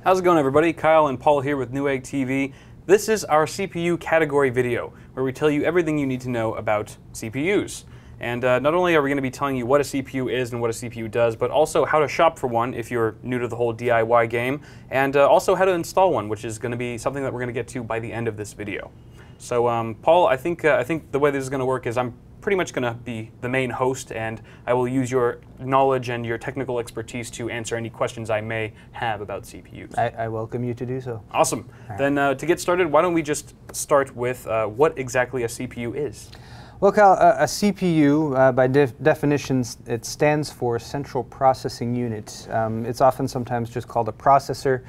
How's it going, everybody? Kyle and Paul here with Newegg TV. This is our CPU category video, where we tell you everything you need to know about CPUs. And not only are we going to be telling you what a CPU is and what a CPU does, but also how to shop for one if you're new to the whole DIY game, and also how to install one, which is going to be something that we're going to get to by the end of this video. So, Paul, I think the way this is going to work is I'm pretty much going to be the main host, and I will use your knowledge and your technical expertise to answer any questions I may have about CPUs. I welcome you to do so. Awesome. Right. Then to get started, why don't we just start with what exactly a CPU is? Well, Kyle, a CPU, by definition, it stands for Central Processing Unit. It's often sometimes just called a processor,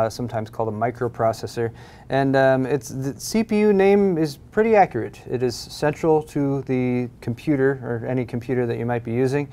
sometimes called a microprocessor. And the CPU name is pretty accurate. It is central to the computer, or any computer that you might be using.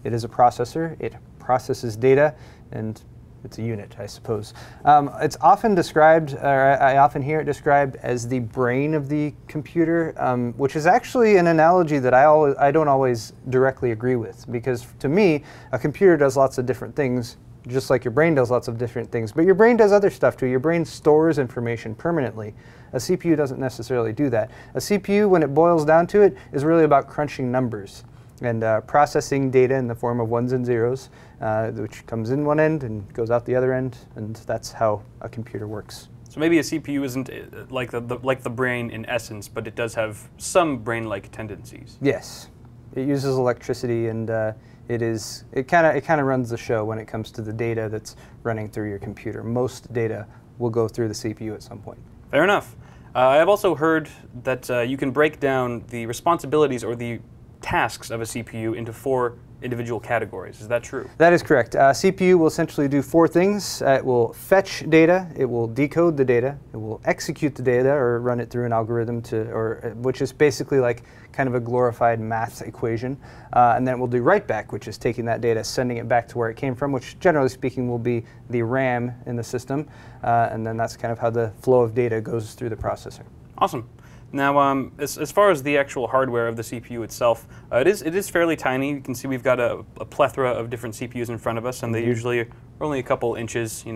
It is a processor. It processes data, and it's a unit, I suppose. It's often described, or I often hear it described as the brain of the computer, which is actually an analogy that I don't always directly agree with, because to me, a computer does lots of different things, just like your brain does lots of different things. But your brain does other stuff too. Your brain stores information permanently. A CPU doesn't necessarily do that. A CPU, when it boils down to it, is really about crunching numbers and processing data in the form of ones and zeros, which comes in one end and goes out the other end, and that's how a computer works. So maybe a CPU isn't like the brain in essence, but it does have some brain-like tendencies. Yes, it uses electricity, and it kind of runs the show when it comes to the data that's running through your computer. Most data will go through the CPU at some point. Fair enough. I have also heard that you can break down the responsibilities or the tasks of a CPU into 4 individual categories. Is that true? That is correct. CPU will essentially do 4 things. It will fetch data, it will decode the data, it will execute the data or run it through an algorithm which is basically like kind of a glorified math equation, and then it will do write back, which is taking that data, sending it back to where it came from, which generally speaking will be the RAM in the system, and then that's kind of how the flow of data goes through the processor. Awesome. Now, as far as the actual hardware of the CPU itself, it is fairly tiny. You can see we've got a plethora of different CPUs in front of us, and they usually are only a couple inches,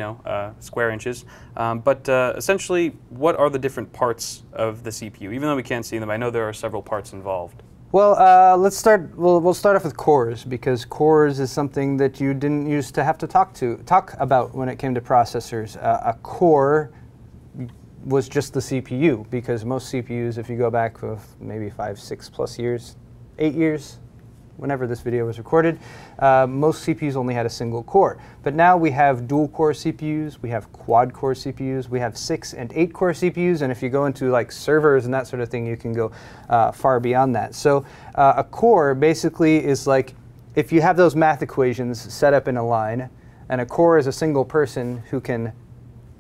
square inches. But essentially, what are the different parts of the CPU? Even though we can't see them, I know there are several parts involved. Well, let's start. We'll start off with cores, because cores is something that you didn't used to have to talk about when it came to processors. A core was just the CPU, because most CPUs, if you go back maybe 5, 6+ years, 8 years, whenever this video was recorded, most CPUs only had a single core. But now we have dual-core CPUs, we have quad-core CPUs, we have 6- and 8-core CPUs, and if you go into like servers and that sort of thing, you can go far beyond that. So a core basically is like, if you have those math equations set up in a line, and a core is a single person who can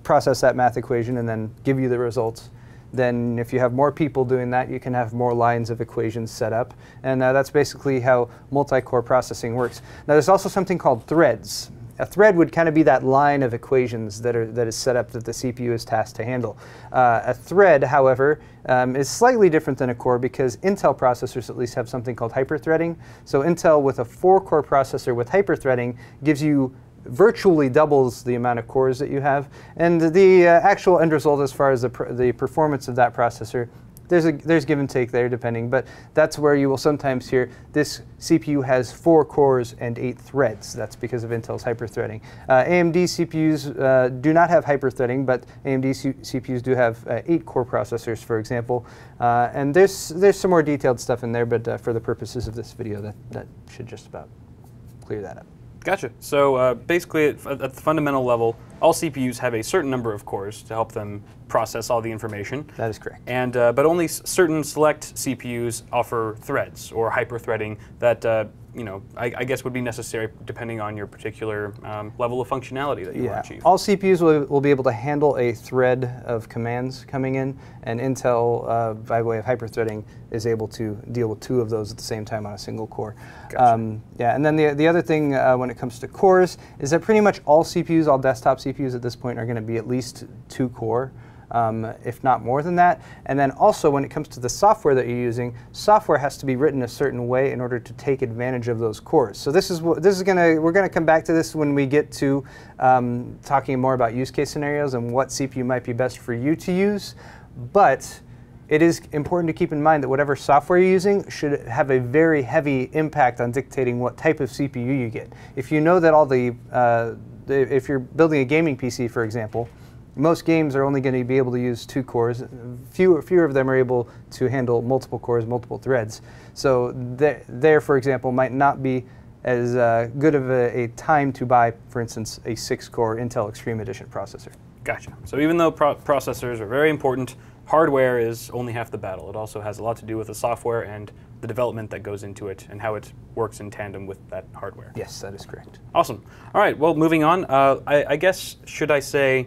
process that math equation and then give you the results. Then if you have more people doing that, you can have more lines of equations set up. And that's basically how multi-core processing works. Now there's also something called threads. A thread would kind of be that line of equations that is set up that the CPU is tasked to handle. A thread, however, is slightly different than a core, because Intel processors at least have something called hyperthreading. So Intel with a 4-core processor with hyperthreading gives you virtually doubles the amount of cores that you have, and the actual end result as far as the performance of that processor, there's give and take there depending, but that's where you will sometimes hear this CPU has 4 cores and 8 threads. That's because of Intel's hyperthreading. AMD CPUs do not have hyperthreading, but AMD CPUs do have 8-core processors, for example, and there's some more detailed stuff in there, but for the purposes of this video, that should just about clear that up. Gotcha. So basically, at the fundamental level, all CPUs have a certain number of cores to help them process all the information. That is correct. And but only certain select CPUs offer threads or hyperthreading that I guess would be necessary depending on your particular level of functionality that you want to achieve. All CPUs will be able to handle a thread of commands coming in, and Intel, by way of hyperthreading, is able to deal with 2 of those at the same time on a single core. Gotcha. Yeah, and then the other thing when it comes to cores is that pretty much all CPUs, all desktop CPUs at this point, are going to be at least 2-core. if not more than that. And then also when it comes to the software that you're using, software has to be written a certain way in order to take advantage of those cores. So we're gonna come back to this when we get to talking more about use case scenarios and what CPU might be best for you to use. But it is important to keep in mind that whatever software you're using should have a very heavy impact on dictating what type of CPU you get. If you know that if you're building a gaming PC, for example, most games are only going to be able to use 2 cores. Fewer of them are able to handle multiple cores, multiple threads. So there, for example, might not be as good of a time to buy, for instance, a 6-core Intel Extreme Edition processor. Gotcha. So even though processors are very important, hardware is only half the battle. It also has a lot to do with the software and the development that goes into it and how it works in tandem with that hardware. Yes, that is correct. Awesome. All right, well, moving on. I guess, should I say,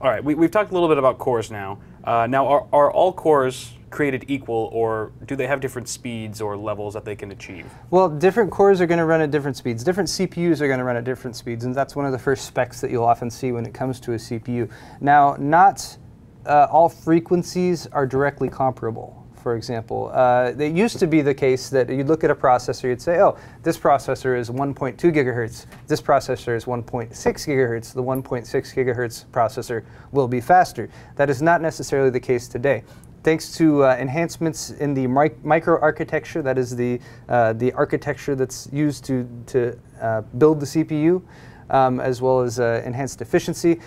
all right, we've talked a little bit about cores now. Now, are all cores created equal, or do they have different speeds or levels that they can achieve? Well, different cores are going to run at different speeds. Different CPUs are going to run at different speeds, and that's one of the first specs that you'll often see when it comes to a CPU. Now, not all frequencies are directly comparable. For example, it used to be the case that you'd look at a processor, you'd say, oh, this processor is 1.2 gigahertz, this processor is 1.6 gigahertz, the 1.6 gigahertz processor will be faster. That is not necessarily the case today. Thanks to enhancements in the microarchitecture, that is the architecture that's used to build the CPU, as well as enhanced efficiency,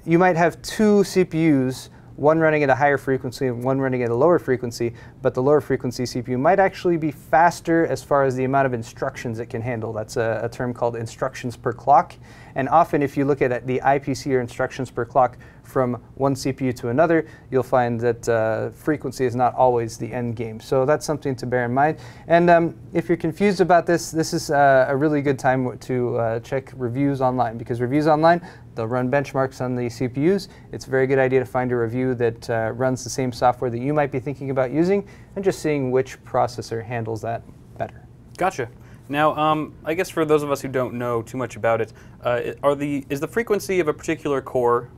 you might have 2 CPUs, one running at a higher frequency and one running at a lower frequency, but the lower frequency CPU might actually be faster as far as the amount of instructions it can handle. That's a term called instructions per clock. And often if you look at the IPC, or instructions per clock, from one CPU to another, you'll find that frequency is not always the end game. So that's something to bear in mind. And if you're confused about this, this is a really good time to check reviews online, because reviews online, they'll run benchmarks on the CPUs. It's a very good idea to find a review that runs the same software that you might be thinking about using, and just seeing which processor handles that better. Gotcha. Now, I guess for those of us who don't know too much about it, is the frequency of a particular core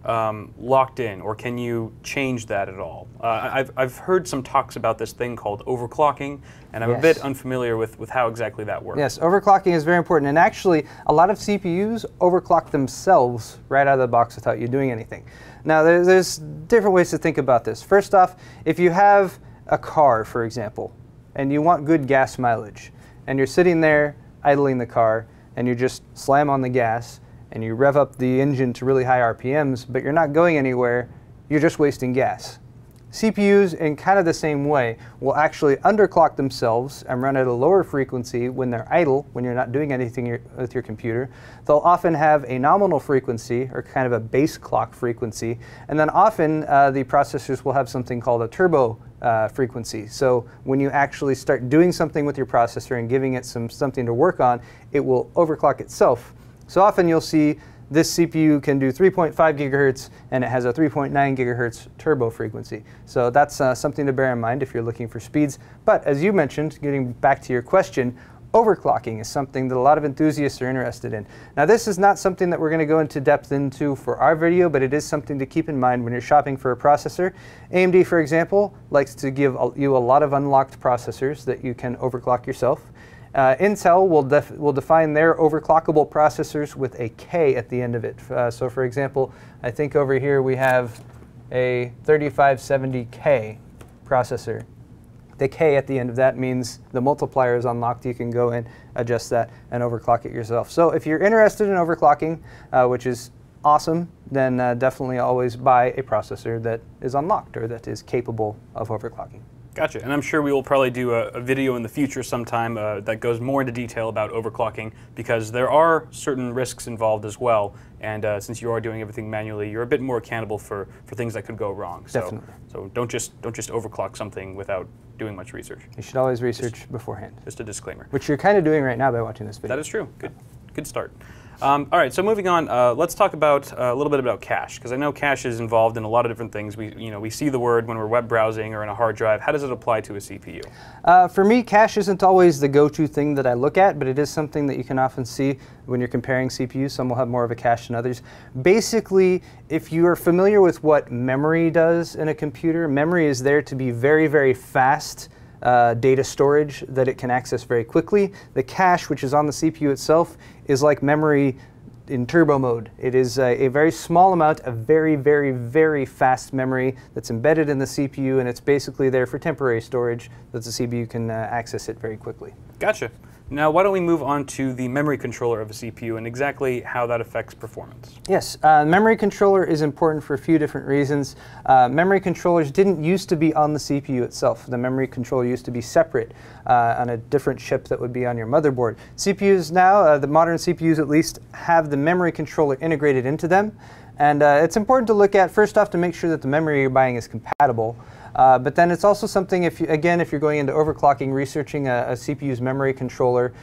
locked in, or can you change that at all? I've heard some talks about this thing called overclocking, and I'm a bit unfamiliar with how exactly that works. Yes, overclocking is very important, and actually, a lot of CPUs overclock themselves right out of the box without you doing anything. Now, there's different ways to think about this. First off, if you have a car, for example, and you want good gas mileage, and you're sitting there idling the car, and you just slam on the gas, and you rev up the engine to really high RPMs, but you're not going anywhere, you're just wasting gas. CPUs, in kind of the same way, will actually underclock themselves and run at a lower frequency when they're idle, when you're not doing anything with your computer. They'll often have a nominal frequency, or kind of a base clock frequency, and then often the processors will have something called a turbo frequency. So when you actually start doing something with your processor and giving it something to work on, it will overclock itself. So often you'll see this CPU can do 3.5 gigahertz, and it has a 3.9 gigahertz turbo frequency. So that's something to bear in mind if you're looking for speeds. But as you mentioned, getting back to your question, overclocking is something that a lot of enthusiasts are interested in. Now, this is not something that we're going to go into depth into for our video, but it is something to keep in mind when you're shopping for a processor. AMD, for example, likes to give you a lot of unlocked processors that you can overclock yourself. Intel will define their overclockable processors with a K at the end of it. So for example, I think over here we have a 3570K processor. The K at the end of that means the multiplier is unlocked. You can go and adjust that and overclock it yourself. So if you're interested in overclocking, which is awesome, then definitely always buy a processor that is unlocked, or that is capable of overclocking. Gotcha, and I'm sure we will probably do a video in the future sometime that goes more into detail about overclocking, because there are certain risks involved as well, and since you are doing everything manually, you're a bit more accountable for things that could go wrong. Definitely. So don't just overclock something without doing much research. You should always research beforehand. Just a disclaimer. Which you're kind of doing right now by watching this video. That is true. Good start. All right, so moving on, let's talk about a little bit about cache, because I know cache is involved in a lot of different things. We see the word when we're web browsing or in a hard drive. How does it apply to a CPU? For me, cache isn't always the go-to thing that I look at, but it is something that you can often see when you're comparing CPUs. Some will have more of a cache than others. Basically, if you are familiar with what memory does in a computer, memory is there to be very, very fast data storage that it can access very quickly. The cache, which is on the CPU itself, is like memory in turbo mode. It is a very small amount of very, very, very fast memory that's embedded in the CPU, and it's basically there for temporary storage that the CPU can access it very quickly. Gotcha. Now, why don't we move on to the memory controller of a CPU and exactly how that affects performance? Yes, memory controller is important for a few different reasons. Memory controllers didn't used to be on the CPU itself. The memory controller used to be separate on a different chip that would be on your motherboard. CPUs now, the modern CPUs at least, have the memory controller integrated into them. And it's important to look at, first off, to make sure that the memory you're buying is compatible. But then it's also something, if you're going into overclocking, researching a CPU's memory controller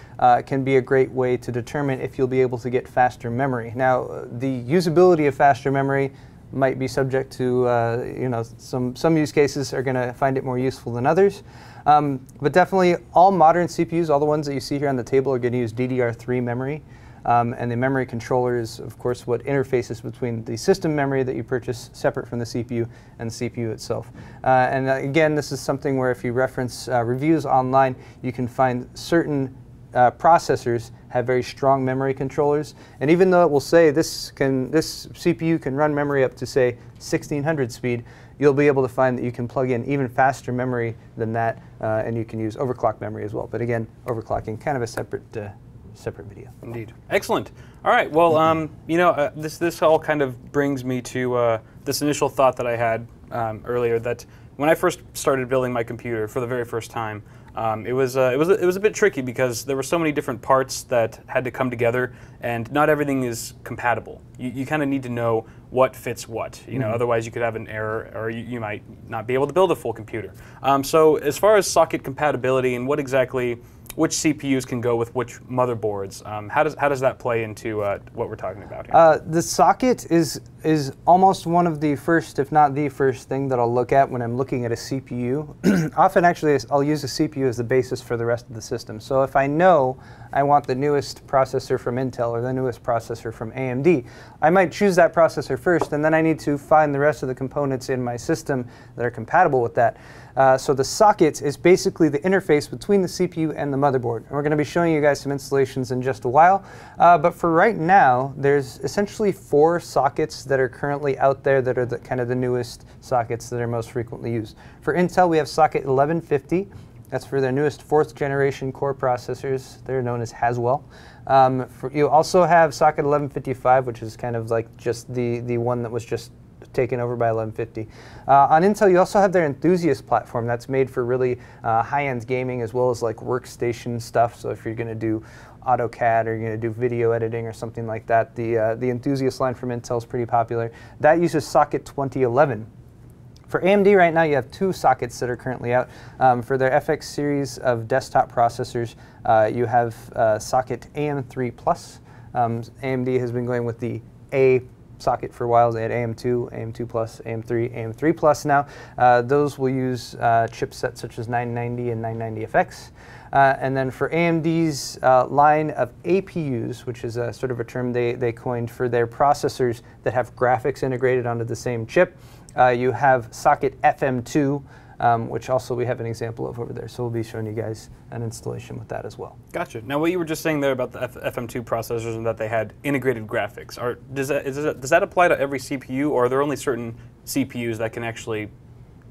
can be a great way to determine if you'll be able to get faster memory. Now, the usability of faster memory might be subject to, some use cases are going to find it more useful than others. But definitely all modern CPUs, all the ones that you see here on the table, are going to use DDR3 memory. And the memory controller is, of course, what interfaces between the system memory that you purchase separate from the CPU and the CPU itself. And again, this is something where if you reference reviews online, you can find certain processors have very strong memory controllers. And even though it will say this CPU can run memory up to, say, 1600 speed, you'll be able to find that you can plug in even faster memory than that, and you can use overclock memory as well. But again, overclocking, kind of a separate video. Indeed. Excellent. All right. Well, this all kind of brings me to this initial thought that I had earlier, that when I first started building my computer for the very first time, it was a bit tricky because there were so many different parts that had to come together, and not everything is compatible. You kind of need to know what fits what. Otherwise you could have an error, or you might not be able to build a full computer. So as far as socket compatibility and which CPUs can go with which motherboards, how does that play into what we're talking about here? The socket is almost one of the first, if not the first thing that I'll look at when I'm looking at a CPU. Often, actually, I'll use a CPU as the basis for the rest of the system. So if I know I want the newest processor from Intel or the newest processor from AMD, I might choose that processor first, and then I need to find the rest of the components in my system that are compatible with that. So the socket is basically the interface between the CPU and the motherboard. And we're going to be showing you guys some installations in just a while. But for right now, there's essentially 4 sockets that are currently out there that are kind of the newest sockets that are most frequently used. For Intel, we have socket 1150. That's for their newest 4th generation core processors. They're known as Haswell. You also have socket 1155, which is kind of like just the one that was just taken over by 1150. On Intel, you also have their Enthusiast platform that's made for really high-end gaming as well as like workstation stuff. So if you're going to do AutoCAD or you're going to do video editing or something like that, the Enthusiast line from Intel is pretty popular. That uses socket 2011. For AMD right now, you have 2 sockets that are currently out. For their FX series of desktop processors, you have socket AM3+. AMD has been going with the A socket for a while. They had AM2, AM2+, AM3, AM3+ now. Those will use chipsets such as 990 and 990FX. And then for AMD's line of APUs, which is a sort of a term they coined for their processors that have graphics integrated onto the same chip, you have socket FM2, which also we have an example of over there. So we'll be showing you guys an installation with that as well. Gotcha. Now, what you were just saying there about the FM2 processors and that they had integrated graphics, does that apply to every CPU, or are there only certain CPUs that can actually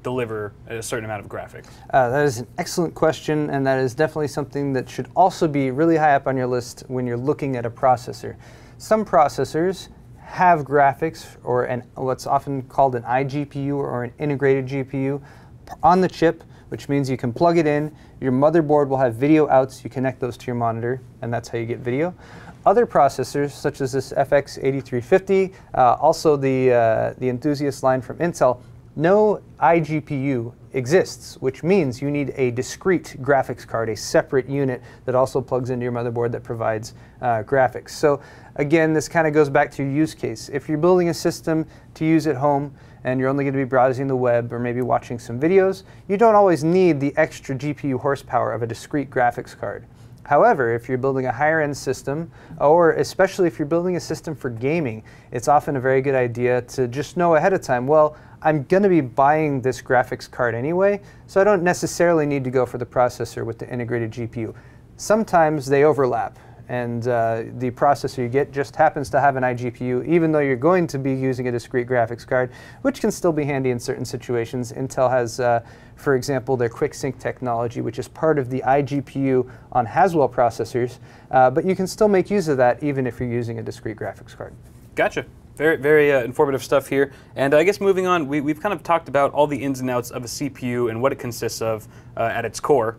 deliver a certain amount of graphics? That is an excellent question, and that is definitely something that should also be really high up on your list when you're looking at a processor. Some processors have graphics, or what's often called an iGPU or an integrated GPU on the chip, which means you can plug it in. Your motherboard will have video outs. You connect those to your monitor, and that's how you get video. Other processors, such as this FX8350, also the Enthusiast line from Intel, no iGPU exists, which means you need a discrete graphics card, a separate unit that also plugs into your motherboard that provides graphics. So again, this kind of goes back to your use case. If you're building a system to use at home and you're only going to be browsing the web or maybe watching some videos, you don't always need the extra GPU horsepower of a discrete graphics card. However, if you're building a higher-end system, or especially if you're building a system for gaming, it's often a very good idea to just know ahead of time, well, I'm going to be buying this graphics card anyway, so I don't necessarily need to go for the processor with the integrated GPU. Sometimes they overlap, and the processor you get just happens to have an iGPU, even though you're going to be using a discrete graphics card, which can still be handy in certain situations. Intel has, for example, their QuickSync technology, which is part of the iGPU on Haswell processors, but you can still make use of that even if you're using a discrete graphics card. Gotcha. Very, very informative stuff here. And I guess moving on, we've kind of talked about all the ins and outs of a CPU and what it consists of at its core.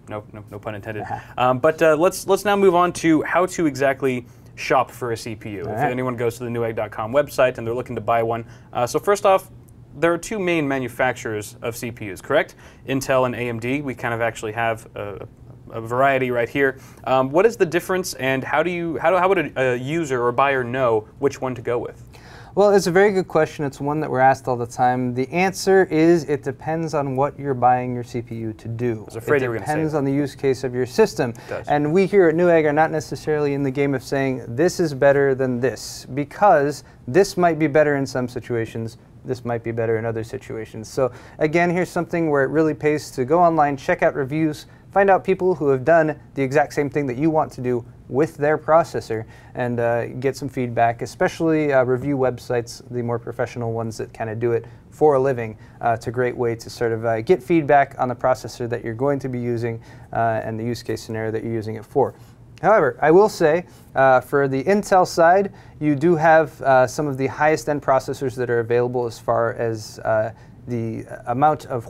No pun intended. But let's now move on to how to exactly shop for a CPU. If anyone goes to the Newegg.com website and they're looking to buy one. So first off, there are two main manufacturers of CPUs, correct? Intel and AMD. We kind of actually have a variety right here. What is the difference, and how would a user or buyer know which one to go with? Well, it's a very good question. It's one that we're asked all the time. The answer is it depends on what you're buying your CPU to do. I was afraid you were going to say that. It depends on the use case of your system. It does. And we here at Newegg are not necessarily in the game of saying this is better than this, because this might be better in some situations, this might be better in other situations. So again, here's something where it really pays to go online, check out reviews, find out people who have done the exact same thing that you want to do with their processor, and get some feedback, especially review websites, the more professional ones that kind of do it for a living. It's a great way to sort of get feedback on the processor that you're going to be using and the use case scenario that you're using it for. However, I will say, for the Intel side, you do have some of the highest end processors that are available as far as the amount of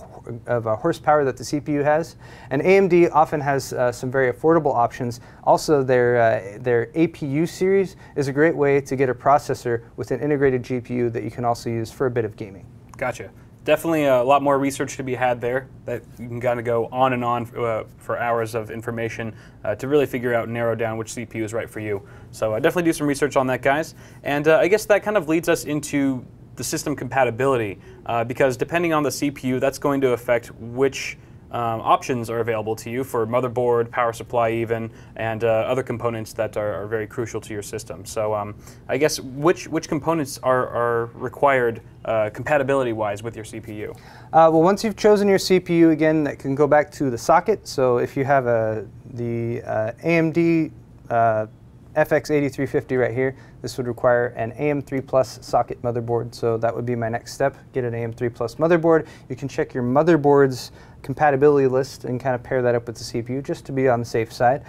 horsepower that the CPU has. And AMD often has some very affordable options. Also, their APU series is a great way to get a processor with an integrated GPU that you can also use for a bit of gaming. Gotcha. Definitely a lot more research to be had there. That you can kind of go on and on for hours of information to really figure out and narrow down which CPU is right for you. So definitely do some research on that, guys. And I guess that kind of leads us into the system compatibility, because depending on the CPU, that's going to affect which options are available to you for motherboard, power supply even, and other components that are very crucial to your system. So I guess which components are required compatibility-wise with your CPU? Well, once you've chosen your CPU, again, that can go back to the socket. So if you have the AMD FX8350 right here, this would require an AM3 Plus socket motherboard, so that would be my next step. Get an AM3 Plus motherboard. You can check your motherboard's compatibility list and kind of pair that up with the CPU just to be on the safe side.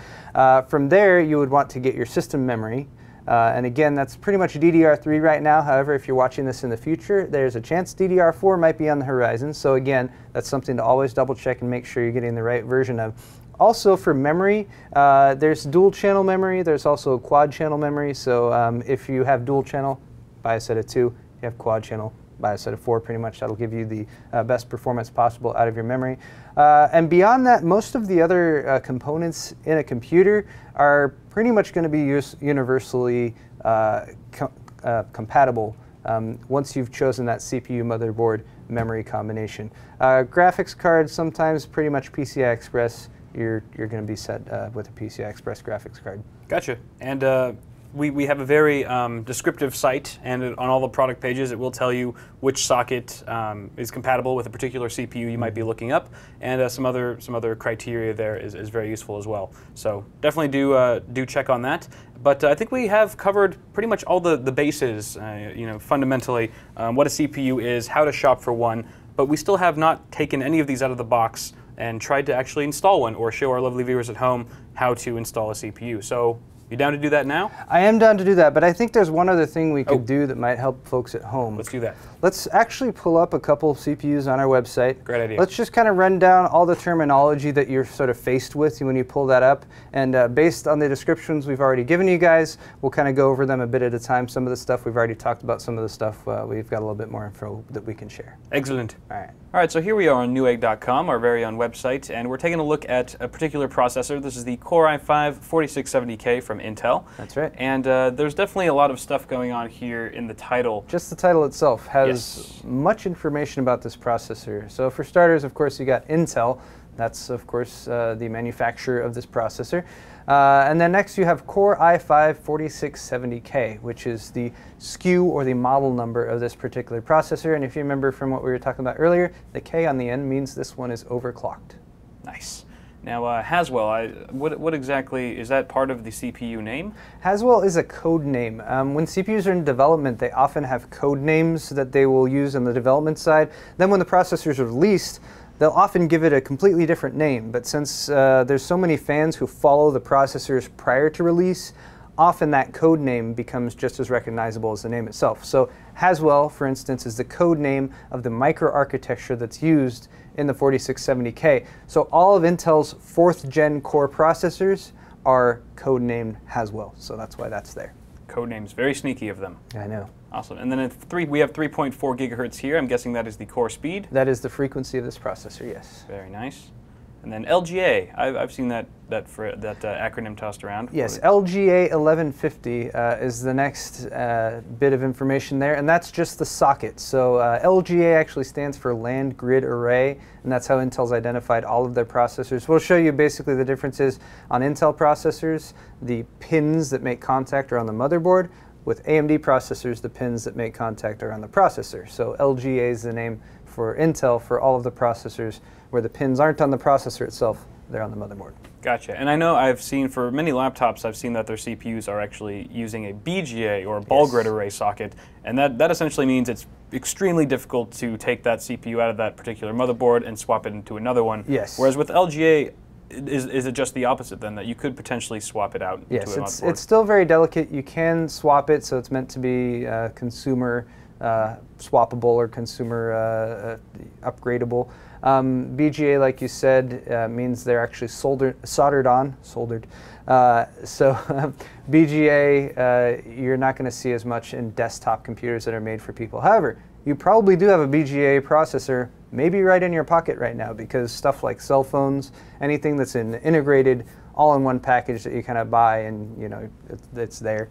From there, you would want to get your system memory. And again, that's pretty much DDR3 right now. However, if you're watching this in the future, there's a chance DDR4 might be on the horizon. So again, that's something to always double check and make sure you're getting the right version of. Also for memory, there's dual channel memory, there's also quad channel memory. So if you have dual channel, buy a set of 2. If you have quad channel, buy a set of 4 pretty much. That'll give you the best performance possible out of your memory. And beyond that, most of the other components in a computer are pretty much going to be universally compatible once you've chosen that CPU motherboard memory combination. Graphics cards, sometimes pretty much PCI Express. You're going to be set with a PCI Express graphics card. Gotcha. And we have a very descriptive site, and on all the product pages it will tell you which socket is compatible with a particular CPU you might be looking up, and some other criteria there is very useful as well. So definitely do check on that. But I think we have covered pretty much all the bases, fundamentally, what a CPU is, how to shop for one, but we still have not taken any of these out of the box and tried to actually install one or show our lovely viewers at home how to install a CPU. So You down to do that now? I am down to do that, but I think there's one other thing we could do that might help folks at home. Let's do that. Let's actually pull up a couple of CPUs on our website. Great idea. Let's just kind of run down all the terminology that you're sort of faced with when you pull that up. And based on the descriptions we've already given you guys, we'll kind of go over them a bit at a time. Some of the stuff we've already talked about, some of the stuff we've got a little bit more info that we can share. Excellent. All right. All right, so here we are on Newegg.com, our very own website, and we're taking a look at a particular processor. This is the Core i5-4670K from Intel. That's right. And there's definitely a lot of stuff going on here in the title. Just the title itself has much information about this processor. So for starters, of course, you got Intel. That's, of course, the manufacturer of this processor. And then next you have Core i5-4670K, which is the SKU or the model number of this particular processor. And if you remember from what we were talking about earlier, the K on the end means this one is overclocked. Nice. Now, Haswell, what exactly, is that part of the CPU name? Haswell is a code name. When CPUs are in development, they often have code names that they will use on the development side. Then when the processor is released, they'll often give it a completely different name. But since there's so many fans who follow the processors prior to release, often that code name becomes just as recognizable as the name itself. So Haswell, for instance, is the code name of the microarchitecture that's used in the 4670K. So all of Intel's 4th gen core processors are codenamed Haswell. So that's why that's there. Code names, very sneaky of them. I know. Awesome. And then we have 3.4 gigahertz here. I'm guessing that is the core speed. That is the frequency of this processor, yes. Very nice. And then LGA. I've seen that acronym tossed around. Yes, LGA 1150 is the next bit of information there, and that's just the socket. So LGA actually stands for Land Grid Array, and that's how Intel's identified all of their processors. We'll show you basically the differences on Intel processors. The pins that make contact are on the motherboard. With AMD processors, the pins that make contact are on the processor. So LGA is the name for Intel for all of the processors where the pins aren't on the processor itself, they're on the motherboard. Gotcha. And I know I've seen for many laptops, I've seen that their CPUs are actually using a BGA or a ball grid array socket, and that essentially means it's extremely difficult to take that CPU out of that particular motherboard and swap it into another one. Yes. Whereas with LGA, is it just the opposite then, that you could potentially swap it out into a motherboard? Yes, it's still very delicate. You can swap it, so it's meant to be consumer swappable or consumer upgradable. BGA, like you said, means they're actually soldered on. So BGA, you're not going to see as much in desktop computers that are made for people. However, you probably do have a BGA processor maybe right in your pocket right now, because stuff like cell phones, anything that's an integrated all-in-one package that you kind of buy and it's there,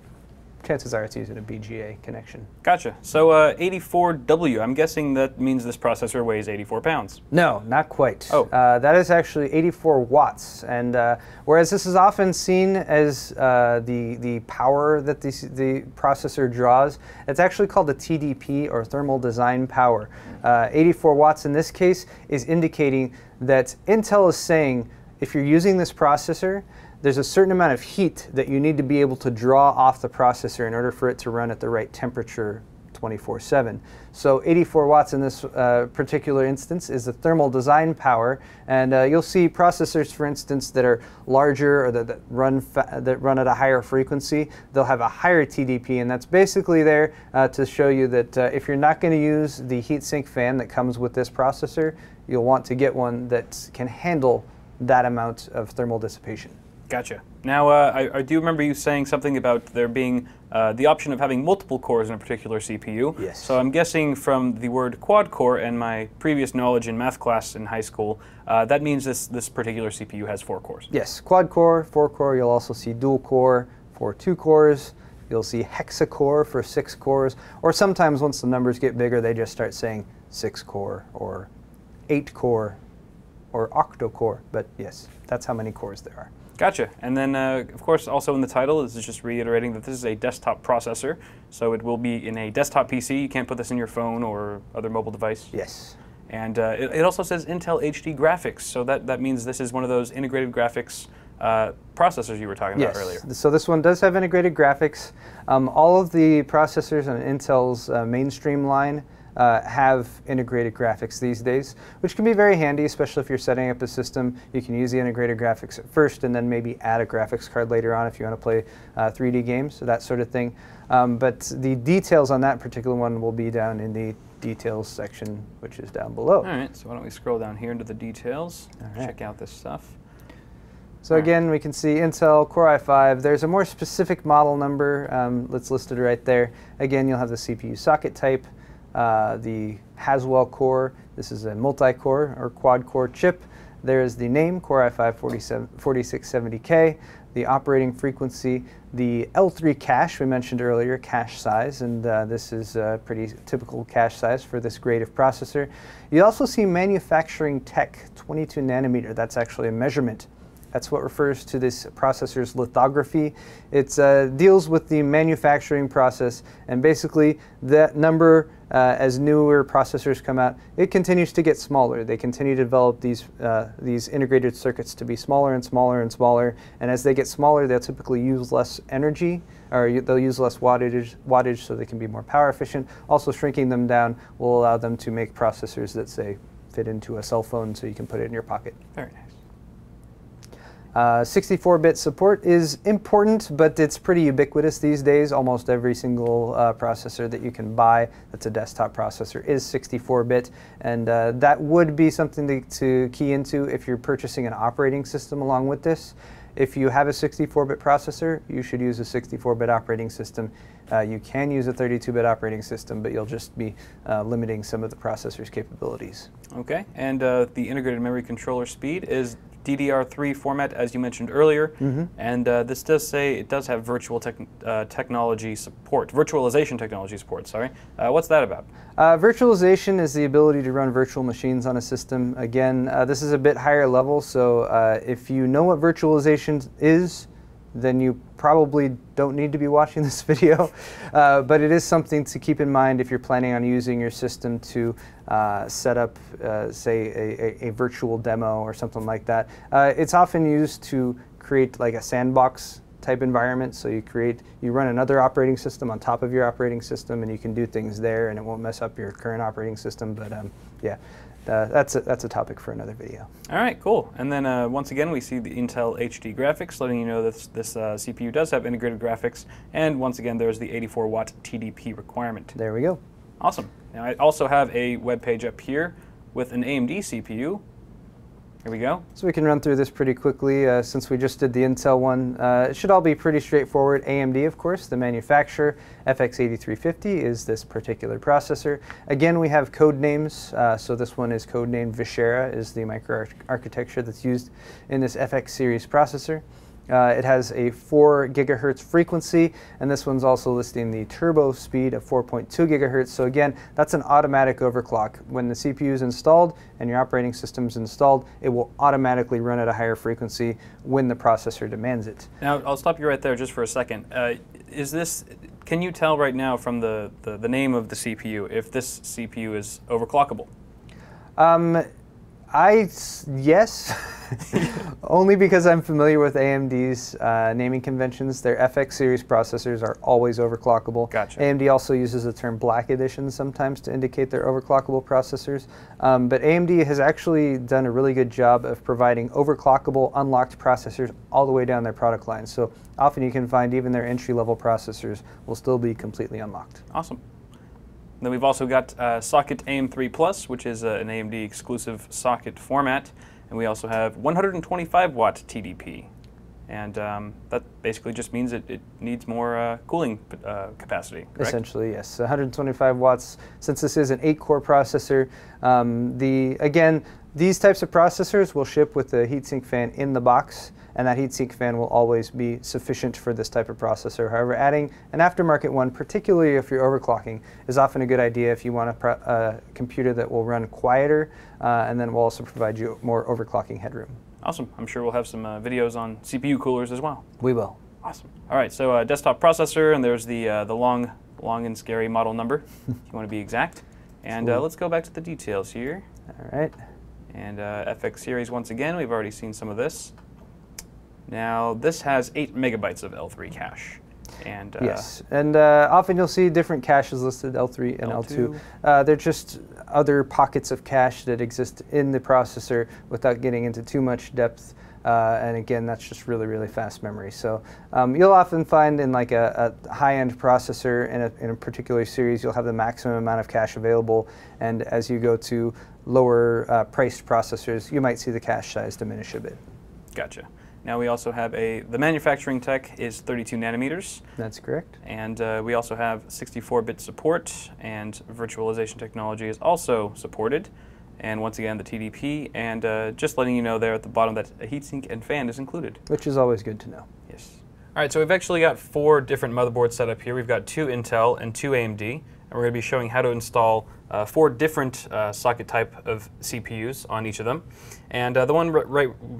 chances are it's using a BGA connection. Gotcha. So 84W, I'm guessing that means this processor weighs 84 pounds. No, not quite. Oh. That is actually 84 watts. And whereas this is often seen as the power that the processor draws, it's actually called the TDP, or thermal design power. 84 watts in this case is indicating that Intel is saying, if you're using this processor, there's a certain amount of heat that you need to be able to draw off the processor in order for it to run at the right temperature 24/7. So 84 watts in this particular instance is the thermal design power, and you'll see processors, for instance, that are larger or that run at a higher frequency. They'll have a higher TDP, and that's basically there to show you that if you're not going to use the heatsink fan that comes with this processor, you'll want to get one that can handle that amount of thermal dissipation. Gotcha. Now, I do remember you saying something about there being the option of having multiple cores in a particular CPU. Yes. So I'm guessing from the word quad core and my previous knowledge in math class in high school, that means this particular CPU has 4 cores. Yes, quad core, 4 core. You'll also see dual core for 2 cores. You'll see hexacore for 6 cores. Or sometimes once the numbers get bigger, they just start saying 6 core or 8 core or octo-core. But yes, that's how many cores there are. Gotcha. And then, of course, also in the title, this is just reiterating that this is a desktop processor, so it will be in a desktop PC. You can't put this in your phone or other mobile device. Yes. And it also says Intel HD graphics, so that means this is one of those integrated graphics processors you were talking about earlier. So this one does have integrated graphics. All of the processors on Intel's mainstream line have integrated graphics these days, which can be very handy, especially if you're setting up a system. You can use the integrated graphics at first and then maybe add a graphics card later on if you want to play 3D games, so that sort of thing. But the details on that particular one will be down in the details section, which is down below. All right, so why don't we scroll down here into the details, check out this stuff. So again, we can see Intel Core i5. There's a more specific model number that's listed right there. Again, you'll have the CPU socket type, the Haswell core. This is a multi-core or quad-core chip. There is the name, Core i5 4670K, the operating frequency, the L3 cache we mentioned earlier, cache size, and this is a pretty typical cache size for this grade of processor. You also see manufacturing tech, 22 nanometer. That's actually a measurement. That's what refers to this processor's lithography. It deals with the manufacturing process, and basically that number, as newer processors come out, it continues to get smaller. They continue to develop these integrated circuits to be smaller and smaller and smaller, and as they get smaller, they'll typically use less energy, or they'll use less wattage so they can be more power efficient. Also, shrinking them down will allow them to make processors that, say, fit into a cell phone so you can put it in your pocket. Very nice. 64-bit support is important, but it's pretty ubiquitous these days. Almost every single processor that you can buy that's a desktop processor is 64-bit, and that would be something to key into if you're purchasing an operating system along with this. If you have a 64-bit processor, you should use a 64-bit operating system. You can use a 32-bit operating system, but you'll just be limiting some of the processor's capabilities. Okay, and the integrated memory controller speed is DDR3 format, as you mentioned earlier, and this does say it does have technology support, virtualization technology support, sorry. What's that about? Virtualization is the ability to run virtual machines on a system. Again, this is a bit higher level, so if you know what virtualization is, then you probably don't need to be watching this video, but it is something to keep in mind if you're planning on using your system to set up, say, a virtual demo or something like that. It's often used to create like a sandbox type environment, so you run another operating system on top of your operating system, and you can do things there, and it won't mess up your current operating system. But yeah. That's a topic for another video. All right, cool. And then once again, we see the Intel HD graphics, letting you know that this CPU does have integrated graphics. And once again, there's the 84-watt TDP requirement. There we go. Awesome. Now, I also have a web page up here with an AMD CPU. Here we go. So we can run through this pretty quickly since we just did the Intel one. It should all be pretty straightforward. AMD, of course, the manufacturer. FX8350 is this particular processor. Again, we have code names. So this one is codenamed Vishera, is the microarchitecture that's used in this FX series processor. It has a 4 gigahertz frequency, and this one's also listing the turbo speed of 4.2 gigahertz. So again, that's an automatic overclock. When the CPU is installed and your operating system is installed, it will automatically run at a higher frequency when the processor demands it. Now, I'll stop you right there just for a second. Can you tell right now from the name of the CPU if this CPU is overclockable? Yes, only because I'm familiar with AMD's naming conventions. Their FX series processors are always overclockable. Gotcha. AMD also uses the term Black Edition sometimes to indicate their overclockable processors. But AMD has actually done a really good job of providing overclockable, unlocked processors all the way down their product line. So often you can find even their entry-level processors will still be completely unlocked. Awesome. Then we've also got socket AM3 Plus, which is an AMD exclusive socket format, and we also have 125-watt TDP, and that basically just means it needs more cooling capacity, correct? Essentially, yes. 125 watts. Since this is an 8-core processor, again, these types of processors will ship with the heatsink fan in the box, and that heatsink fan will always be sufficient for this type of processor. However, adding an aftermarket one, particularly if you're overclocking, is often a good idea if you want a computer that will run quieter, and then will also provide you more overclocking headroom. Awesome. I'm sure we'll have some videos on CPU coolers as well. We will. Awesome. All right, so desktop processor, and there's the long and scary model number, if you want to be exact. And let's go back to the details here. All right. And FX series, once again, we've already seen some of this. Now, this has 8 megabytes of L3 cache. And yes, and often you'll see different caches listed, L3 and L2. They're just other pockets of cache that exist in the processor without getting into too much depth. And again, that's just really, really fast memory. So you'll often find in like a high-end processor in a particular series, you'll have the maximum amount of cache available. And as you go to lower priced processors, you might see the cache size diminish a bit. Gotcha. Now we also have the manufacturing tech is 32 nanometers. That's correct. And we also have 64-bit support, and virtualization technology is also supported. And once again, the TDP, and just letting you know there at the bottom that a heatsink and fan is included. Which is always good to know. Yes. All right, so we've actually got 4 different motherboards set up here. We've got 2 Intel and 2 AMD, and we're going to be showing how to install 4 different socket type of CPUs on each of them. And the one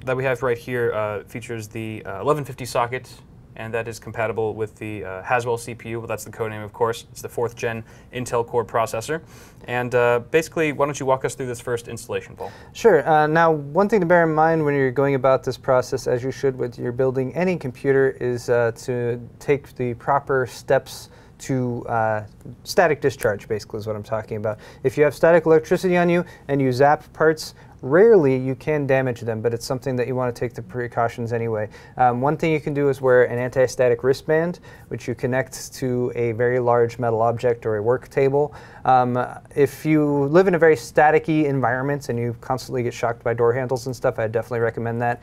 that we have right here features the 1150 socket, and that is compatible with the Haswell CPU. Well, that's the codename, of course. It's the 4th gen Intel Core processor. And basically, why don't you walk us through this first installation, Paul? Sure. Now, one thing to bear in mind when you're going about this process, as you should with your building any computer, is to take the proper steps to static discharge, basically, is what I'm talking about. If you have static electricity on you and you zap parts, rarely you can damage them, but it's something that you want to take the precautions anyway. One thing you can do is wear an anti-static wristband, which you connect to a very large metal object or a work table. If you live in a very staticky environment and you constantly get shocked by door handles and stuff, I definitely recommend that.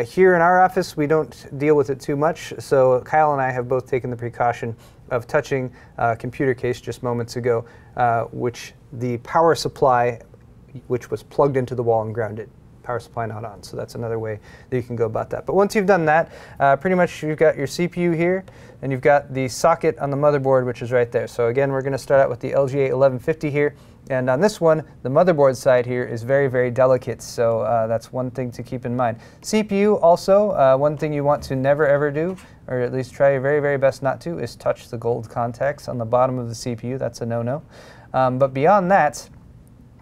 Here in our office, we don't deal with it too much, so Kyle and I have both taken the precaution of touching a computer case just moments ago, which the power supply, which was plugged into the wall and grounded. Power supply not on, so that's another way that you can go about that. But once you've done that, pretty much you've got your CPU here, and you've got the socket on the motherboard, which is right there. So again, we're going to start out with the LGA 1150 here, and on this one, the motherboard side here is very, very delicate, so that's one thing to keep in mind. CPU also, one thing you want to never ever do, or at least try your very, very best not to, is touch the gold contacts on the bottom of the CPU. That's a no-no. But beyond that,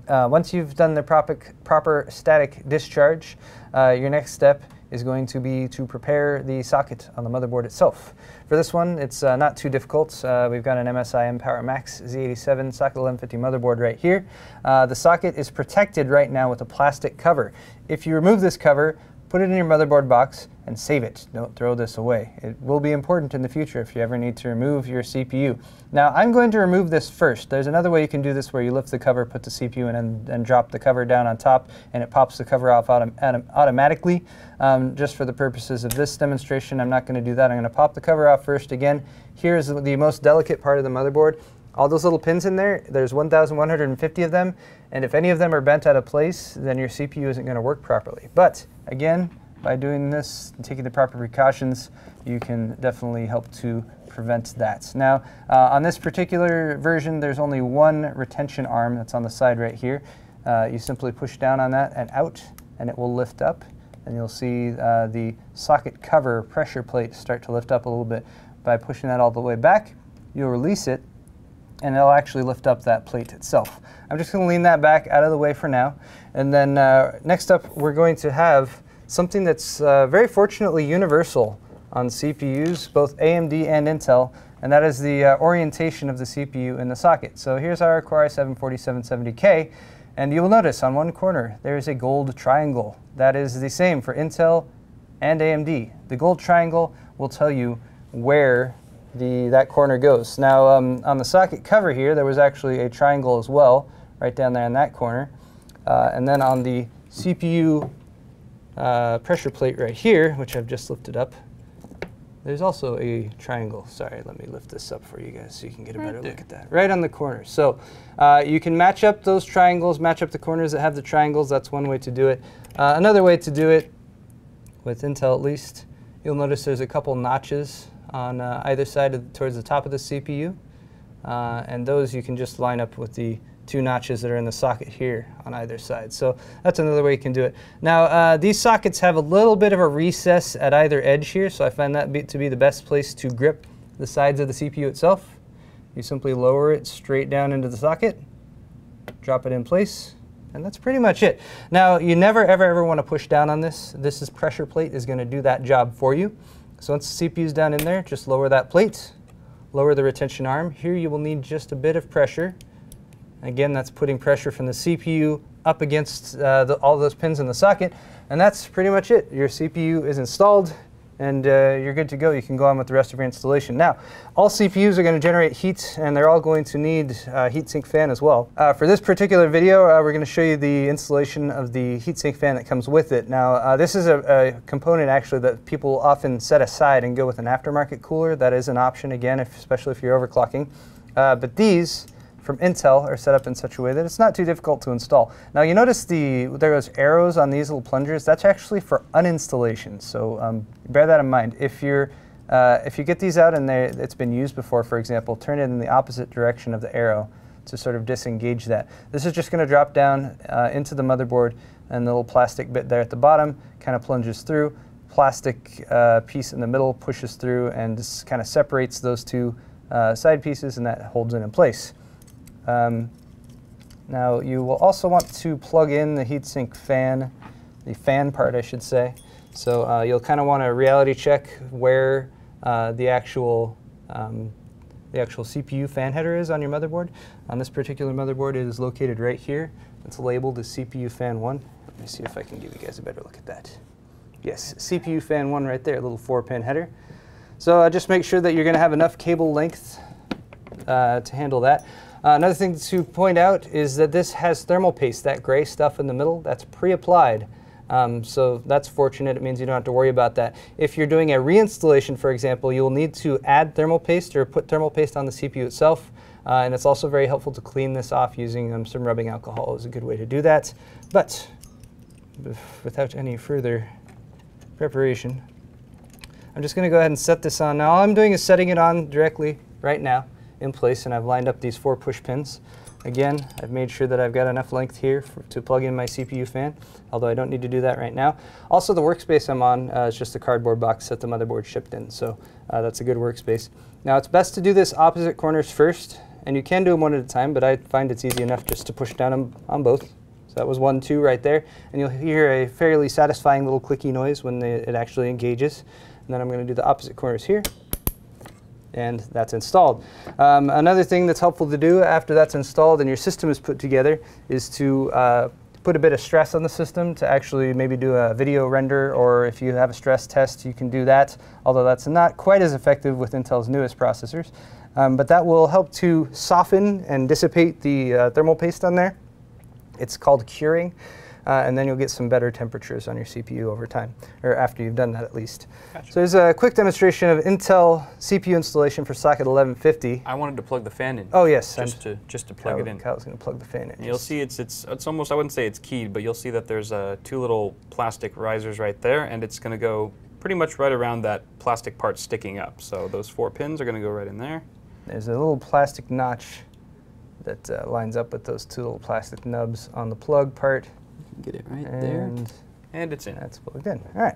once you've done the proper static discharge, your next step is going to be to prepare the socket on the motherboard itself. For this one, it's not too difficult. We've got an MSI mPower Max Z87 socket 1150 motherboard right here. The socket is protected right now with a plastic cover. If you remove this cover, put it in your motherboard box and save it. Don't throw this away. It will be important in the future if you ever need to remove your CPU. Now, I'm going to remove this first. There's another way you can do this where you lift the cover, put the CPU in, and drop the cover down on top, and it pops the cover off automatically. Just for the purposes of this demonstration, I'm not going to do that. I'm going to pop the cover off first. Again, here's the most delicate part of the motherboard. All those little pins in there, there's 1,150 of them, and if any of them are bent out of place, then your CPU isn't going to work properly. But again, by doing this and taking the proper precautions, you can definitely help to prevent that. Now, on this particular version, there's only one retention arm that's on the side right here. You simply push down on that and out, and it will lift up, and you'll see the socket cover pressure plate start to lift up a little bit. By pushing that all the way back, you'll release it, and it'll actually lift up that plate itself. I'm just going to lean that back out of the way for now. And then next up, we're going to have something that's very fortunately universal on CPUs, both AMD and Intel, and that is the orientation of the CPU in the socket. So here's our Core i7-4770K, and you'll notice on one corner there is a gold triangle. That is the same for Intel and AMD. The gold triangle will tell you where that corner goes. Now, on the socket cover here, there was actually a triangle as well, right down there in that corner. And then on the CPU pressure plate right here, which I've just lifted up, there's also a triangle. Sorry, let me lift this up for you guys so you can get a better look at that. Right on the corner. So you can match up those triangles, match up the corners that have the triangles. That's one way to do it. Another way to do it, with Intel at least, you'll notice there's a couple notches on either side towards the top of the CPU. And those you can just line up with the two notches that are in the socket here on either side. So that's another way you can do it. Now, these sockets have a little bit of a recess at either edge here, so I find that to be the best place to grip the sides of the CPU itself. You simply lower it straight down into the socket, drop it in place, and that's pretty much it. Now, you never, ever, ever want to push down on this. This pressure plate is going to do that job for you. So once the CPU is down in there, just lower that plate, lower the retention arm. Here you will need just a bit of pressure. Again, that's putting pressure from the CPU up against all those pins in the socket, and that's pretty much it. Your CPU is installed, and you're good to go. You can go on with the rest of your installation. Now, all CPUs are going to generate heat, and they're all going to need a heatsink fan as well. For this particular video, we're going to show you the installation of the heatsink fan that comes with it. Now, this is a component actually that people often set aside and go with an aftermarket cooler. That is an option, again, especially if you're overclocking. But these from Intel are set up in such a way that it's not too difficult to install. Now you notice there's arrows on these little plungers. That's actually for uninstallation, so bear that in mind. If you get these out and it's been used before, for example, turn it in the opposite direction of the arrow to sort of disengage that. This is just going to drop down into the motherboard, and the little plastic bit there at the bottom kind of plunges through. Plastic piece in the middle pushes through and just kind of separates those two side pieces, and that holds it in place. Now you will also want to plug in the heatsink fan, the fan part I should say. So you'll kind of want to reality check where the actual CPU fan header is on your motherboard. On this particular motherboard, it is located right here. It's labeled as CPU fan 1. Let me see if I can give you guys a better look at that. Yes, CPU fan 1 right there, a little 4-pin header. So just make sure that you're going to have enough cable length to handle that. Another thing to point out is that this has thermal paste, that gray stuff in the middle, that's pre-applied. So that's fortunate. It means you don't have to worry about that. If you're doing a reinstallation, for example, you'll need to add thermal paste or put thermal paste on the CPU itself. And it's also very helpful to clean this off using some rubbing alcohol is a good way to do that. But without any further preparation, I'm just going to go ahead and set this on. Now all I'm doing is setting it on directly right now in place, and I've lined up these 4 push pins. Again, I've made sure that I've got enough length here to plug in my CPU fan, although I don't need to do that right now. Also, the workspace I'm on is just a cardboard box that the motherboard shipped in, so that's a good workspace. Now, it's best to do this opposite corners first, and you can do them one at a time, but I find it's easy enough just to push down on both. So that was 1, 2 right there, and you'll hear a fairly satisfying little clicky noise when it actually engages. And then I'm going to do the opposite corners here, and that's installed. Another thing that's helpful to do after that's installed and your system is put together is to put a bit of stress on the system to actually maybe do a video render, or if you have a stress test, you can do that, although that's not quite as effective with Intel's newest processors. But that will help to soften and dissipate the thermal paste on there. It's called curing. And then you'll get some better temperatures on your CPU over time, or after you've done that at least. Gotcha. So there's a quick demonstration of Intel CPU installation for socket 1150. I wanted to plug the fan in. Oh yes, just to plug it in. Kyle's going to plug the fan in. And you'll see it's almost, I wouldn't say it's keyed, but you'll see that there's 2 little plastic risers right there, and it's going to go pretty much right around that plastic part sticking up. So those 4 pins are going to go right in there. There's a little plastic notch that lines up with those 2 little plastic nubs on the plug part. Get it right there. And it's in. That's plugged in. All right.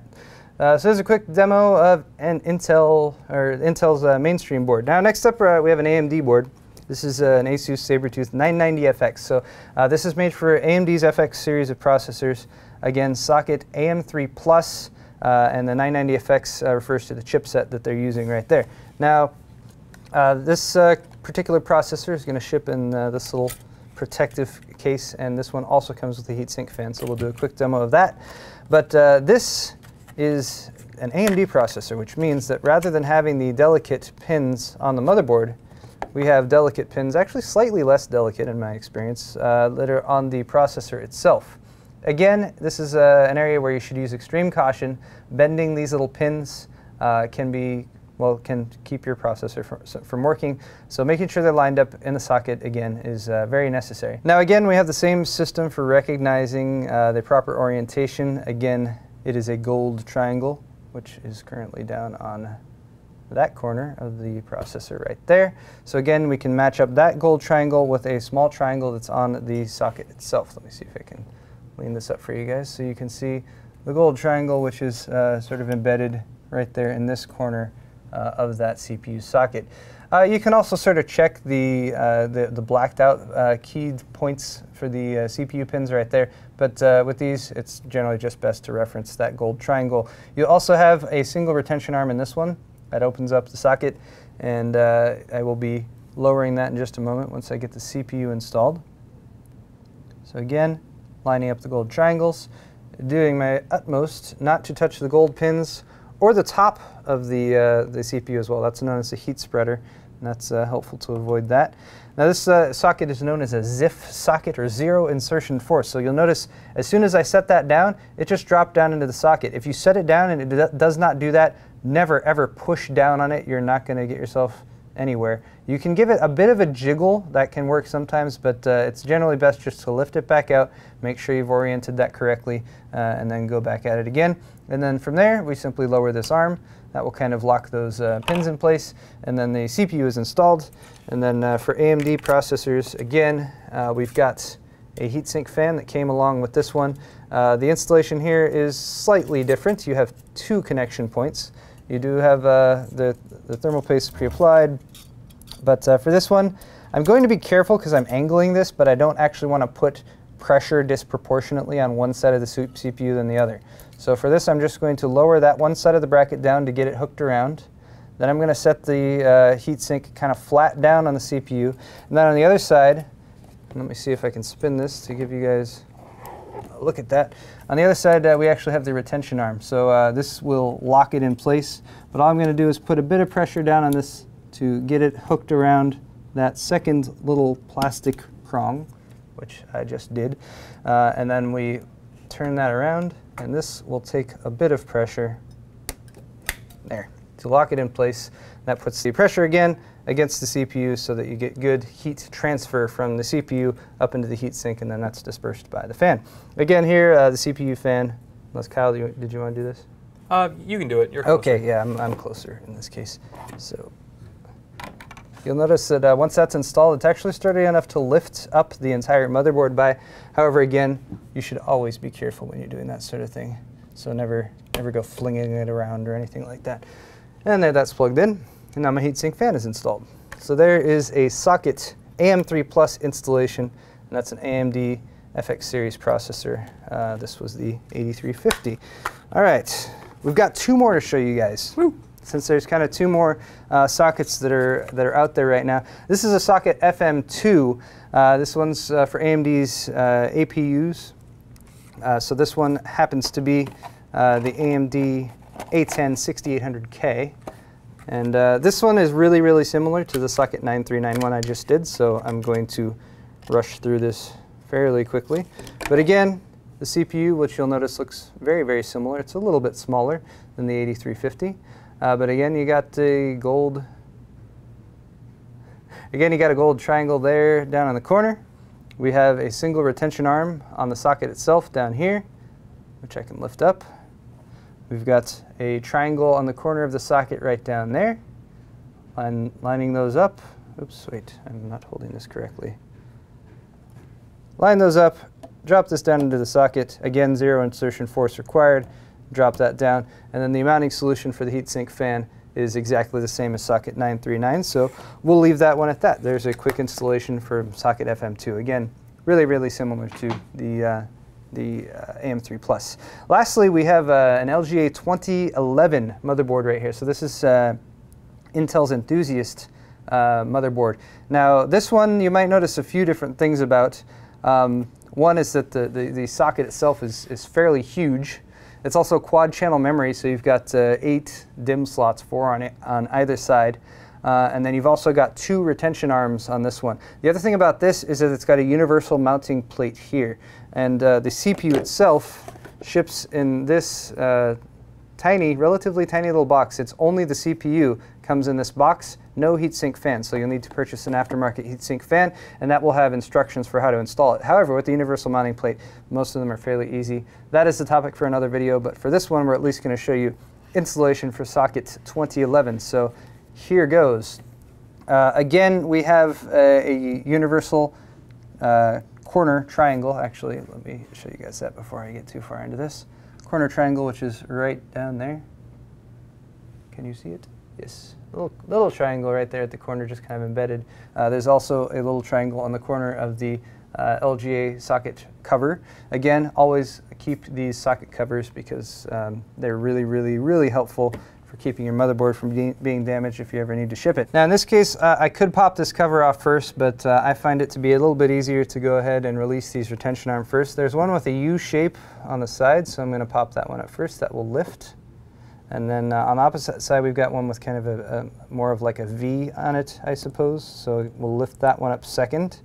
So there's a quick demo of Intel's mainstream board. Now next up we have an AMD board. This is an Asus Sabretooth 990FX. So this is made for AMD's FX series of processors. Again, socket AM3 Plus, and the 990FX refers to the chipset that they're using right there. Now this particular processor is going to ship in this little protective case, and this one also comes with a heatsink fan, so we'll do a quick demo of that. But this is an AMD processor, which means that rather than having the delicate pins on the motherboard, we have delicate pins, actually slightly less delicate in my experience, that are on the processor itself. Again, this is an area where you should use extreme caution. Bending these little pins can keep your processor from working. So making sure they're lined up in the socket, again, is very necessary. Now again, we have the same system for recognizing the proper orientation. Again, it is a gold triangle, which is currently down on that corner of the processor right there. So again, we can match up that gold triangle with a small triangle that's on the socket itself. Let me see if I can lean this up for you guys so you can see the gold triangle, which is sort of embedded right there in this corner of that CPU socket. You can also sort of check the blacked out keyed points for the CPU pins right there, but with these it's generally just best to reference that gold triangle. You also have a single retention arm in this one that opens up the socket, and I will be lowering that in just a moment once I get the CPU installed. So again, lining up the gold triangles, doing my utmost not to touch the gold pins or the top of the CPU as well. That's known as a heat spreader, and that's helpful to avoid that. Now this socket is known as a ZIF socket, or zero insertion force. So you'll notice as soon as I set that down, it just dropped down into the socket. If you set it down and it does not do that, never ever push down on it. You're not going to get yourself anywhere. You can give it a bit of a jiggle. That can work sometimes, but it's generally best just to lift it back out, make sure you've oriented that correctly, and then go back at it again. And then from there, we simply lower this arm. That will kind of lock those pins in place, and then the CPU is installed. And then for AMD processors, again, we've got a heatsink fan that came along with this one. The installation here is slightly different. You have 2 connection points. You do have the thermal paste pre-applied, but for this one, I'm going to be careful because I'm angling this, but I don't actually want to put pressure disproportionately on one side of the CPU than the other. So for this, I'm just going to lower that one side of the bracket down to get it hooked around. Then I'm going to set the heatsink kind of flat down on the CPU. And then on the other side, let me see if I can spin this to give you guys a look at that. On the other side, we actually have the retention arm. So this will lock it in place. But all I'm going to do is put a bit of pressure down on this to get it hooked around that second little plastic prong, which I just did. And then we turn that around, and this will take a bit of pressure there to lock it in place. That puts the pressure again against the CPU so that you get good heat transfer from the CPU up into the heatsink, and then that's dispersed by the fan. Again here, the CPU fan, unless Kyle, did you want to do this? You can do it. You're closer. Okay, yeah, I'm closer in this case. So you'll notice that once that's installed, it's actually sturdy enough to lift up the entire motherboard by. However, again, you should always be careful when you're doing that sort of thing. So never go flinging it around or anything like that. And there, that's plugged in. And now my heatsink fan is installed. So there is a socket AM3 Plus installation, and that's an AMD FX series processor. This was the 8350. All right, we've got 2 more to show you guys. Woo. Since there's kind of 2 more sockets that are out there right now. This is a socket FM2. This one's for AMD's APUs. So this one happens to be the AMD A10 6800K. And this one is really, really similar to the socket 9391 I just did, so I'm going to rush through this fairly quickly. But again, the CPU, which you'll notice looks very, very similar. It's a little bit smaller than the 8350. But again, you got a gold. Again, you got a gold triangle there down in the corner. We have a single retention arm on the socket itself down here, which I can lift up. We've got a triangle on the corner of the socket right down there. Lining those up. Oops, wait, I'm not holding this correctly. Line those up, drop this down into the socket. Again, 0 insertion force required. Drop that down. And then the mounting solution for the heatsink fan is exactly the same as socket 939. So we'll leave that one at that. There's a quick installation for socket FM2. Again, really, really similar to the AM3 Plus. Lastly, we have an LGA 2011 motherboard right here. So this is Intel's Enthusiast motherboard. Now, this one you might notice a few different things about. One is that the socket itself is fairly huge. It's also quad channel memory, so you've got 8 DIMM slots, 4 on either side. And then you've also got 2 retention arms on this one. The other thing about this is that it's got a universal mounting plate here. And the CPU itself ships in this relatively tiny little box. It's only the CPU comes in this box, no heatsink fan. So you'll need to purchase an aftermarket heatsink fan, and that will have instructions for how to install it. However, with the universal mounting plate, most of them are fairly easy. That is the topic for another video, but for this one, we're at least going to show you installation for socket 2011. So here goes. Again, we have a universal corner triangle. Actually, let me show you guys that before I get too far into this. Corner triangle, which is right down there. Can you see it? Yes, little triangle right there at the corner, just kind of embedded. There's also a little triangle on the corner of the LGA socket cover. Again, always keep these socket covers because they're really helpful for keeping your motherboard from being damaged if you ever need to ship it. Now in this case, I could pop this cover off first, but I find it to be a little bit easier to go ahead and release these retention arms first. There's one with a U shape on the side, so I'm going to pop that one up first. That will lift. And then on the opposite side, we've got one with kind of a more of like a V on it, I suppose. So we'll lift that one up second.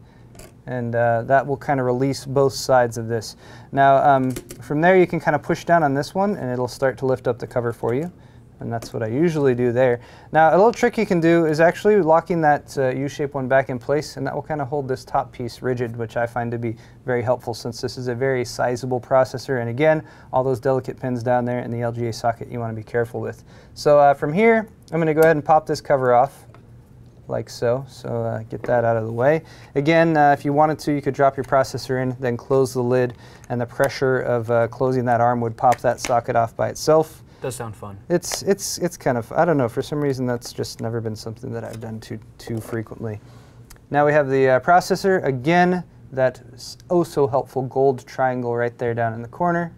And that will kind of release both sides of this. Now, from there, you can kind of push down on this one, and it'll start to lift up the cover for you. And that's what I usually do there. Now, a little trick you can do is actually locking that U-shaped one back in place, and that will kind of hold this top piece rigid, which I find to be very helpful since this is a very sizable processor. And again, all those delicate pins down there in the LGA socket you want to be careful with. So from here, I'm going to go ahead and pop this cover off, like so. So get that out of the way. Again, if you wanted to, you could drop your processor in, then close the lid, and the pressure of closing that arm would pop that socket off by itself. Does sound fun. It's kind of, I don't know, for some reason that's just never been something that I've done too frequently. Now we have the processor. Again, that oh so helpful gold triangle right there down in the corner.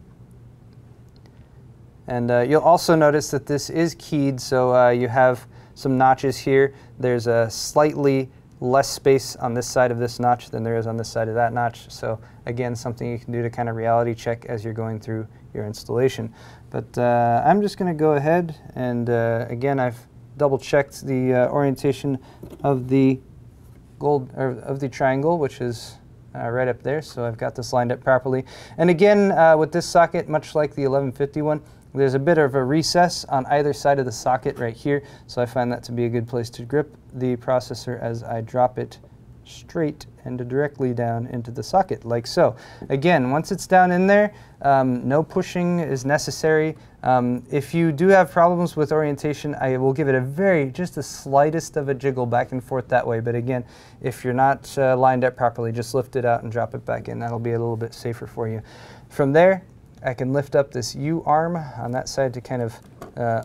And you'll also notice that this is keyed, so you have some notches here. There's a slightly less space on this side of this notch than there is on this side of that notch. So again, something you can do to kind of reality check as you're going through your installation. But I'm just going to go ahead and again, I've double checked the orientation of the gold or of the triangle, which is right up there. So I've got this lined up properly. And again, with this socket, much like the 1150 one, there's a bit of a recess on either side of the socket right here. So I find that to be a good place to grip the processor as I drop it straight and directly down into the socket, like so. Again, once it's down in there, no pushing is necessary. If you do have problems with orientation, I will give it just the slightest of a jiggle back and forth that way. But again, if you're not lined up properly, just lift it out and drop it back in. That'll be a little bit safer for you. From there, I can lift up this U arm on that side to kind of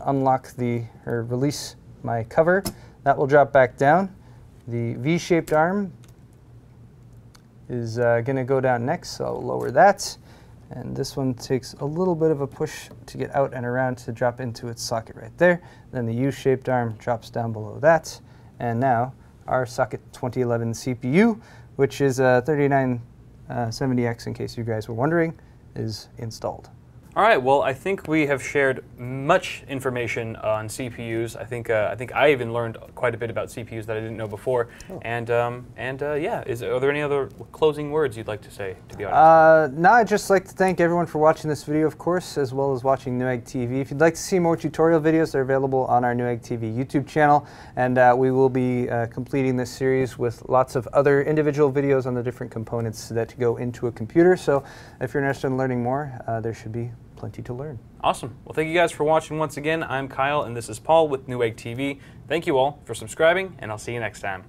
unlock or release my cover. That will drop back down. The V-shaped arm is going to go down next, so I'll lower that. And this one takes a little bit of a push to get out and around to drop into its socket right there. Then the U-shaped arm drops down below that. And now our socket 2011 CPU, which is a 3970X in case you guys were wondering, is installed. All right, well, I think we have shared much information on CPUs. I think I even learned quite a bit about CPUs that I didn't know before. Oh. And yeah, are there any other closing words you'd like to say to the audience? No, I'd just like to thank everyone for watching this video, of course, as well as watching Newegg TV. If you'd like to see more tutorial videos, they're available on our Newegg TV YouTube channel. And we will be completing this series with lots of other individual videos on the different components that go into a computer. So if you're interested in learning more, there should be plenty to learn. Awesome. Well, thank you guys for watching once again. I'm Kyle, and this is Paul with Newegg TV. Thank you all for subscribing, and I'll see you next time.